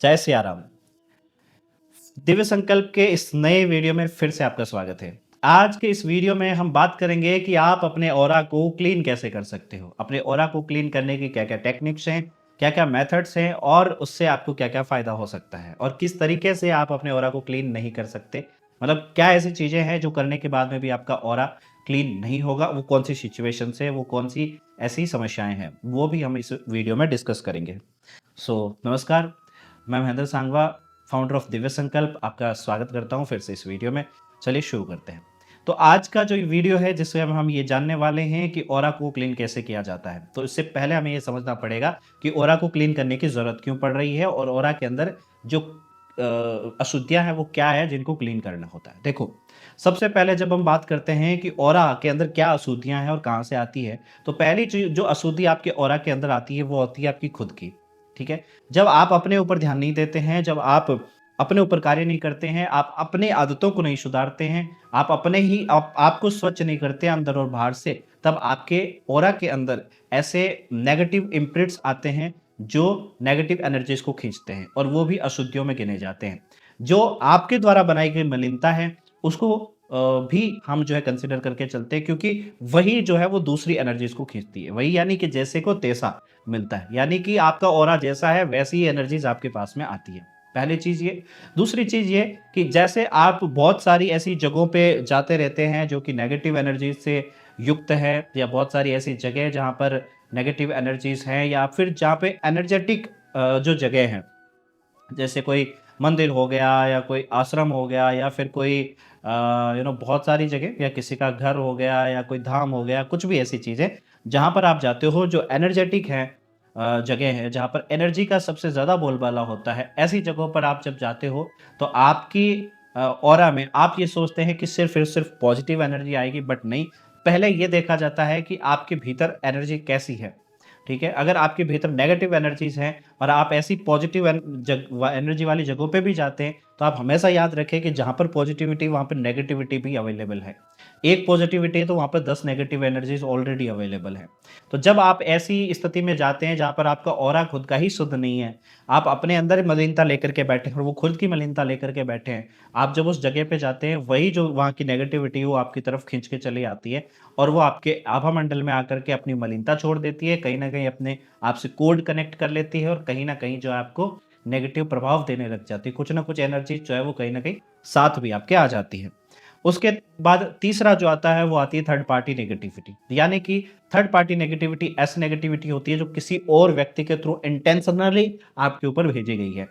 जय सिया राम। दिव्य संकल्प के इस नए वीडियो में फिर से आपका स्वागत है। आज के इस वीडियो में हम बात करेंगे कि आप अपने ऑरा को क्लीन कैसे कर सकते हो। अपने ऑरा को क्लीन करने की क्या क्या टेक्निक्स हैं, क्या क्या मेथड्स हैं और उससे आपको क्या क्या फ़ायदा हो सकता है और किस तरीके से आप अपने ऑरा को क्लीन नहीं कर सकते। मतलब क्या ऐसी चीज़ें हैं जो करने के बाद में भी आपका ऑरा क्लीन नहीं होगा, वो कौन सी सिचुएशन है, वो कौन सी ऐसी समस्याएं हैं, वो भी हम इस वीडियो में डिस्कस करेंगे। नमस्कार, मैं महेंद्र सांगवा, फाउंडर ऑफ दिव्य संकल्प, आपका स्वागत करता हूं फिर से इस वीडियो में। चलिए शुरू करते हैं। तो आज का जो वीडियो है जिसमें हम ये जानने वाले हैं कि ऑरा को क्लीन कैसे किया जाता है। तो इससे पहले हमें ये समझना पड़ेगा कि ऑरा को क्लीन करने की ज़रूरत क्यों पड़ रही है और ऑरा के अंदर जो अशुद्धियाँ हैं वो क्या है जिनको क्लीन करना होता है। देखो, सबसे पहले जब हम बात करते हैं कि ऑरा के अंदर क्या अशुद्धियाँ हैं और कहाँ से आती है, तो पहली चीज़ जो अशुद्धि आपके ऑरा के अंदर आती है वो होती है आपकी खुद की। ठीक है? जब आप अपने ऊपर ध्यान नहीं देते हैं, जब आप अपने ऊपर कार्य नहीं करते हैं, आप अपने आदतों को नहीं सुधारते हैं, आप अपने ही आपको स्वच्छ नहीं करते अंदर और बाहर से, तब आपके ऑरा के अंदर ऐसे नेगेटिव इम्प्रिंट्स आते हैं जो नेगेटिव एनर्जीज को खींचते हैं और वो भी अशुद्धियों में गिने जाते हैं। जो आपके द्वारा बनाई गई मलिनता है उसको भी हम जो है कंसिडर करके चलते हैं, क्योंकि वही जो है वो दूसरी एनर्जीज को खींचती है। वही यानी कि जैसे को तैसा मिलता है, यानी कि आपका ऑरा जैसा है वैसी ही एनर्जीज आपके पास में आती है। पहली चीज ये। दूसरी चीज ये कि जैसे आप बहुत सारी ऐसी जगहों पे जाते रहते हैं जो कि नेगेटिव एनर्जीज से युक्त है, या बहुत सारी ऐसी जगह जहाँ पर नेगेटिव एनर्जीज हैं, या फिर जहाँ पे एनर्जेटिक जो जगह हैं, जैसे कोई मंदिर हो गया या कोई आश्रम हो गया या फिर कोई बहुत सारी जगह, या किसी का घर हो गया या कोई धाम हो गया, कुछ भी ऐसी चीज़ें जहाँ पर आप जाते हो जो एनर्जेटिक है, जगह है जहाँ पर एनर्जी का सबसे ज़्यादा बोलबाला होता है, ऐसी जगहों पर आप जब जाते हो तो आपकी ऑरा में आप ये सोचते हैं कि सिर्फ और सिर्फ पॉजिटिव एनर्जी आएगी, बट नहीं। पहले ये देखा जाता है कि आपके भीतर एनर्जी कैसी है। ठीक है? अगर आपके भीतर नेगेटिव एनर्जीज हैं और आप ऐसी पॉजिटिव एनर्जी वाली जगहों पे भी जाते हैं, तो आप हमेशा याद रखें कि जहाँ पर पॉजिटिविटी वहाँ पर नेगेटिविटी भी अवेलेबल है। एक पॉजिटिविटी है तो वहाँ पर 10 नेगेटिव एनर्जीज ऑलरेडी अवेलेबल है। तो जब आप ऐसी स्थिति में जाते हैं जहाँ पर आपका ऑरा खुद का ही शुद्ध नहीं है, आप अपने अंदर मलिनता लेकर के बैठे हैं और वो खुद की मलिनता लेकर के बैठे हैं, आप जब उस जगह पे जाते हैं वही जो वहाँ की नेगेटिविटी वो आपकी तरफ खींच के चली आती है और वो आपके आभा मंडल में आकर के अपनी मलिनता छोड़ देती है, कहीं न कहीं अपने आपसे कोड कनेक्ट कर लेती है और कहीं न कहीं जो है आपको नेगेटिव प्रभाव देने लग जाती है। कुछ न कुछ एनर्जी जो है वो कहीं न कहीं साथ भी आपके आ जाती है। उसके बाद तीसरा जो आता है वो आती है थर्ड पार्टी नेगेटिविटी। यानी कि थर्ड पार्टी नेगेटिविटी ऐसी नेगेटिविटी होती है जो किसी और व्यक्ति के थ्रू इंटेंशनली आपके ऊपर भेजी गई है।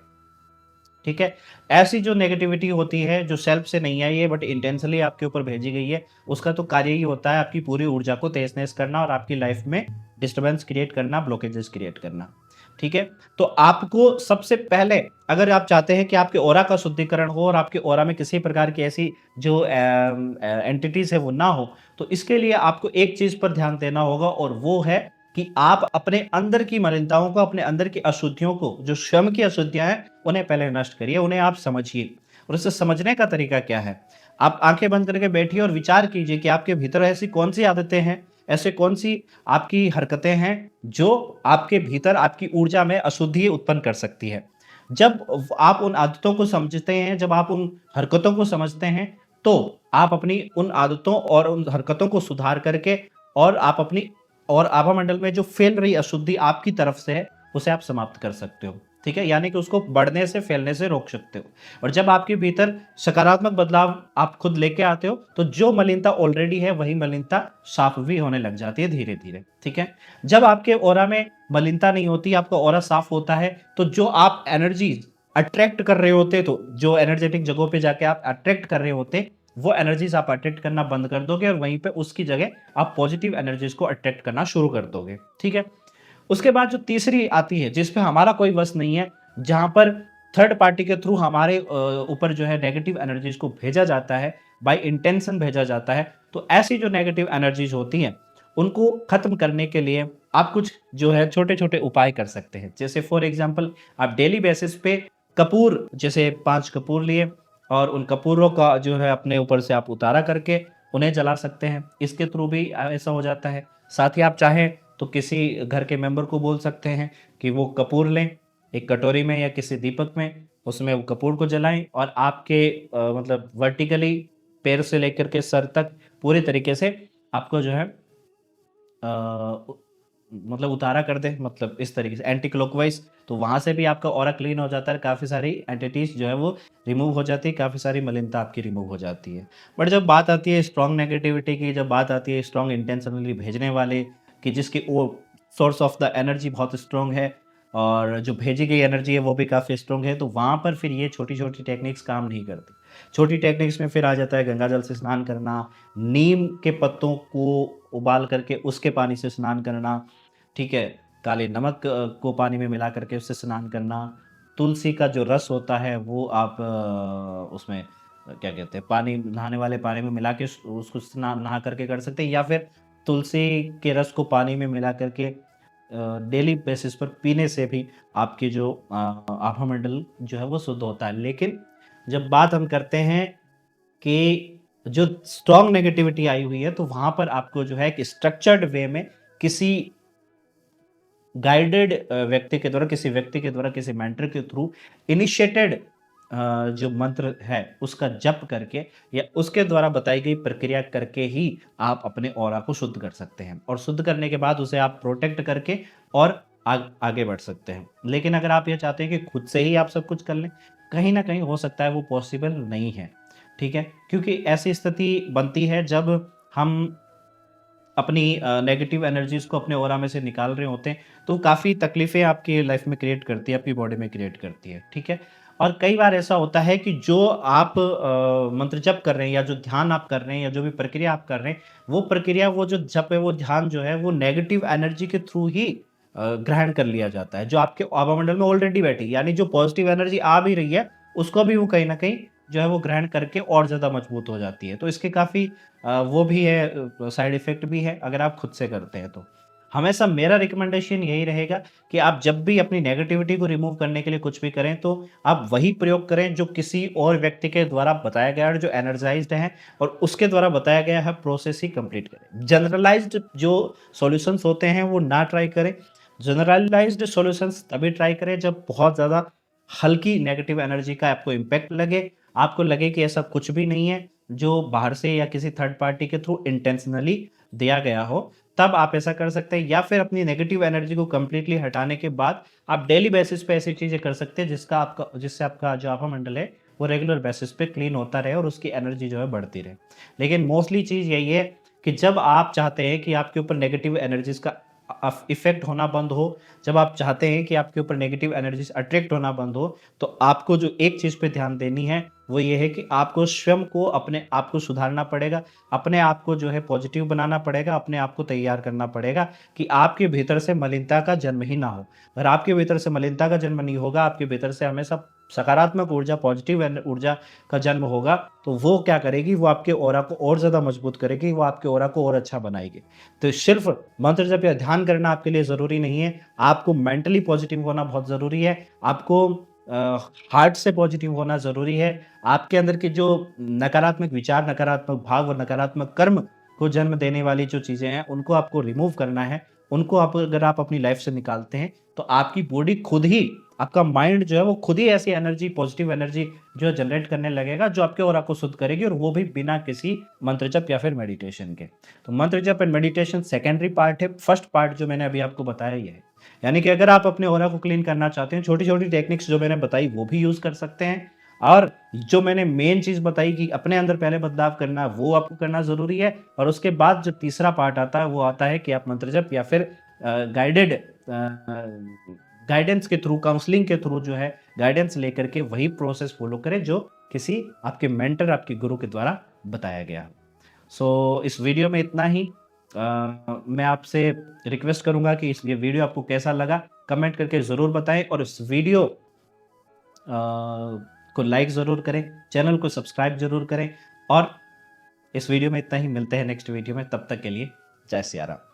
ठीक है? ऐसी जो नेगेटिविटी होती है जो सेल्फ से नहीं आई है बट इंटेंशनली आपके ऊपर भेजी गई है, उसका तो कार्य ही होता है आपकी पूरी ऊर्जा को तहस-नहस करना और आपकी लाइफ में डिस्टर्बेंस क्रिएट करना, ब्लॉकेजेस क्रिएट करना। ठीक है? तो आपको सबसे पहले, अगर आप चाहते हैं कि आपके ऑरा का शुद्धिकरण हो और आपके ऑरा में किसी प्रकार की ऐसी जो एंटिटीज़ है वो ना हो, तो इसके लिए आपको एक चीज़ पर ध्यान देना होगा और वो है कि आप अपने अंदर की मलिनताओं को, अपने अंदर की अशुद्धियों को, जो स्वयं की अशुद्धियाँ हैं, उन्हें पहले नष्ट करिए, उन्हें आप समझिए। और उसे समझने का तरीका क्या है? आप आँखें बंद करके बैठिए और विचार कीजिए कि आपके भीतर ऐसी कौन-सी आदतें हैं, ऐसे कौन-सी आपकी हरकतें हैं, जो आपके भीतर आपकी ऊर्जा में अशुद्धि उत्पन्न कर सकती है। जब आप उन आदतों को समझते हैं, जब आप उन हरकतों को समझते हैं, तो आप अपनी उन आदतों और उन हरकतों को सुधार करके और आप अपनी और आभा मंडल में जो फैल रही अशुद्धि आपकी तरफ से है, उसे आप समाप्त कर सकते हो। ठीक है? यानी कि उसको बढ़ने से, फैलने से रोक सकते हो। और जब आपके भीतर सकारात्मक बदलाव आप खुद लेके आते हो, तो जो मलिनता ऑलरेडी है, वही मलिनता साफ भी होने लग जाती है धीरे-धीरे। ठीक है? जब आपके ऑरा में मलिनता नहीं होती, आपका ऑरा साफ होता है, तो जो आप एनर्जीज़ अट्रैक्ट कर रहे होते, तो जो एनर्जेटिक जगहों पे जाके आप अट्रैक्ट कर रहे होते, वो एनर्जीज़ आप अट्रैक्ट करना बंद कर दोगे और वहीं पे उसकी जगह आप पॉजिटिव एनर्जीज को अट्रैक्ट करना शुरू कर दोगे। ठीक है? उसके बाद जो तीसरी आती है जिस पे हमारा कोई वश नहीं है, जहाँ पर थर्ड पार्टी के थ्रू हमारे ऊपर जो है नेगेटिव एनर्जीज को भेजा जाता है, बाय इंटेंशन भेजा जाता है। तो ऐसी जो नेगेटिव एनर्जीज होती हैं, उनको खत्म करने के लिए आप कुछ जो है छोटे-छोटे उपाय कर सकते हैं। जैसे फॉर एग्ज़ाम्पल, आप डेली बेसिस पे कपूर, जैसे 5 कपूर लिए और उन कपूरों का जो है अपने ऊपर से आप उतारा करके उन्हें जला सकते हैं। इसके थ्रू भी ऐसा हो जाता है। साथ ही आप चाहें तो किसी घर के मेंबर को बोल सकते हैं कि वो कपूर लें एक कटोरी में या किसी दीपक में उसमें वो कपूर को जलाएं और आपके मतलब वर्टिकली पैर से लेकर के सर तक पूरी तरीके से आपको जो है मतलब उतारा कर दे, मतलब इस तरीके से एंटी क्लॉकवाइज, तो वहाँ से भी आपका ऑरा क्लीन हो जाता है, काफ़ी सारी एंटिटीज जो है वो रिमूव हो जाती है, काफ़ी सारी मलिनता आपकी रिमूव हो जाती है। बट जब बात आती है स्ट्रॉन्ग नेगेटिविटी की, जब बात आती है स्ट्रॉन्ग इंटेंशनली भेजने वाले कि जिसकी वो सोर्स ऑफ द एनर्जी बहुत स्ट्रॉन्ग है और जो भेजी गई एनर्जी है वो भी काफ़ी स्ट्रॉन्ग है, तो वहाँ पर फिर ये छोटी छोटी टेक्निक्स काम नहीं करती। छोटी टेक्निक्स में फिर आ जाता है गंगा जल से स्नान करना, नीम के पत्तों को उबाल करके उसके पानी से स्नान करना, ठीक है, काले नमक को पानी में मिला करके उससे स्नान करना, तुलसी का जो रस होता है वो आप उसमें क्या कहते हैं, पानी नहाने वाले पानी में मिला के उसको स्नान नहा करके कर सकते हैं, या फिर तुलसी के रस को पानी में मिला करके डेली बेसिस पर पीने से भी आपकी जो आभामंडल जो है वो शुद्ध होता है। लेकिन जब बात हम करते हैं कि जो स्ट्रॉन्ग नेगेटिविटी आई हुई है, तो वहां पर आपको जो है एक स्ट्रक्चर्ड वे में किसी गाइडेड व्यक्ति के द्वारा, किसी व्यक्ति के द्वारा, किसी मेंटर के थ्रू इनिशिएटेड जो मंत्र है उसका जप करके या उसके द्वारा बताई गई प्रक्रिया करके ही आप अपने ऑरा को शुद्ध कर सकते हैं, और शुद्ध करने के बाद उसे आप प्रोटेक्ट करके और आगे बढ़ सकते हैं। लेकिन अगर आप ये चाहते हैं कि खुद से ही आप सब कुछ कर लें, कहीं ना कहीं हो सकता है वो पॉसिबल नहीं है, ठीक है, क्योंकि ऐसी स्थिति बनती है जब हम अपनी नेगेटिव एनर्जीज को अपने ऑरा में से निकाल रहे होते हैं, तो काफ़ी तकलीफ़ें आपकी लाइफ में क्रिएट करती है, आपकी बॉडी में क्रिएट करती है, ठीक है। और कई बार ऐसा होता है कि जो आप मंत्र जप कर रहे हैं या जो ध्यान आप कर रहे हैं या जो भी प्रक्रिया आप कर रहे हैं, वो प्रक्रिया, वो जो जप है, वो ध्यान जो है वो नेगेटिव एनर्जी के थ्रू ही ग्रहण कर लिया जाता है, जो आपके आभामंडल में ऑलरेडी बैठी, यानी जो पॉजिटिव एनर्जी आ भी रही है उसको भी वो कहीं ना कहीं जो है वो ग्रहण करके और ज़्यादा मजबूत हो जाती है। तो इसके काफ़ी वो भी है, साइड इफ़ेक्ट भी है अगर आप खुद से करते हैं तो। हमेशा मेरा रिकमेंडेशन यही रहेगा कि आप जब भी अपनी नेगेटिविटी को रिमूव करने के लिए कुछ भी करें, तो आप वही प्रयोग करें जो किसी और व्यक्ति के द्वारा बताया गया है, जो एनर्जाइज्ड है और उसके द्वारा बताया गया है प्रोसेस ही कंप्लीट करें। जनरलाइज्ड जो सॉल्यूशंस होते हैं वो ना ट्राई करें। जनरलाइज्ड सॉल्यूशंस तभी ट्राई करें जब बहुत ज़्यादा हल्की नेगेटिव एनर्जी का आपको इम्पैक्ट लगे, आपको लगे कि ऐसा कुछ भी नहीं है जो बाहर से या किसी थर्ड पार्टी के थ्रू इंटेंशनली दिया गया हो, तब आप ऐसा कर सकते हैं। या फिर अपनी नेगेटिव एनर्जी को कंप्लीटली हटाने के बाद आप डेली बेसिस पे ऐसी चीजें कर सकते हैं जिससे आपका जो आभा मंडल है वो रेगुलर बेसिस पे क्लीन होता रहे और उसकी एनर्जी जो है बढ़ती रहे। लेकिन मोस्टली चीज यही है कि जब आप चाहते हैं कि आपके ऊपर नेगेटिव एनर्जीज का इफेक्ट होना बंद हो, जब आप चाहते हैं कि आपके ऊपर नेगेटिव एनर्जीज अट्रैक्ट होना बंद हो, तो आपको जो एक चीज पे ध्यान देनी है वो ये है कि आपको स्वयं को, अपने आप को सुधारना पड़ेगा, अपने आप को जो है पॉजिटिव बनाना पड़ेगा, अपने आप को तैयार करना पड़ेगा कि आपके भीतर से मलिनता का जन्म ही ना हो। अगर आपके भीतर से मलिनता का जन्म नहीं होगा, आपके भीतर से हमेशा सकारात्मक ऊर्जा, पॉजिटिव ऊर्जा का जन्म होगा, तो वो क्या करेगी, वो आपके ऑरा को और ज़्यादा मजबूत करेगी, वो आपके ऑरा को और अच्छा बनाएगी। तो सिर्फ मंत्र जप या ध्यान करना आपके लिए ज़रूरी नहीं है, आपको मेंटली पॉजिटिव होना बहुत ज़रूरी है, आपको हार्ट से पॉजिटिव होना ज़रूरी है। आपके अंदर के जो नकारात्मक विचार, नकारात्मक भाव और नकारात्मक कर्म को जन्म देने वाली जो चीज़ें हैं, उनको आपको रिमूव करना है। उनको आप अगर आप अपनी लाइफ से निकालते हैं, तो आपकी बॉडी खुद ही, आपका माइंड जो है वो खुद ही ऐसी एनर्जी, पॉजिटिव एनर्जी जो है जनरेट करने लगेगा, जो आपके ऑरा को शुद्ध करेगी, और वो भी बिना किसी मंत्र जप या फिर मेडिटेशन के। तो मंत्र जप एंड मेडिटेशन सेकेंडरी पार्ट है, फर्स्ट पार्ट जो मैंने अभी आपको बताया ये है। यानी कि अगर आप अपने ऑरा को क्लीन करना चाहते हैं, छोटी छोटी टेक्निक्स जो मैंने बताई वो भी यूज कर सकते हैं, और जो मैंने मेन चीज बताई कि अपने अंदर पहले बदलाव करना, वो आपको करना जरूरी है। और उसके बाद जो तीसरा पार्ट आता है वो आता है कि आप मंत्र जप या फिर गाइडेड गाइडेंस के थ्रू, काउंसलिंग के थ्रू जो है गाइडेंस लेकर के वही प्रोसेस फॉलो करें जो किसी आपके मेंटर, आपके गुरु के द्वारा बताया गया। सो इस वीडियो में इतना ही। मैं आपसे रिक्वेस्ट करूंगा कि ये वीडियो आपको कैसा लगा कमेंट करके ज़रूर बताएं, और इस वीडियो को लाइक ज़रूर करें, चैनल को सब्सक्राइब ज़रूर करें। और इस वीडियो में इतना ही, मिलते हैं नेक्स्ट वीडियो में, तब तक के लिए जय सिया राम।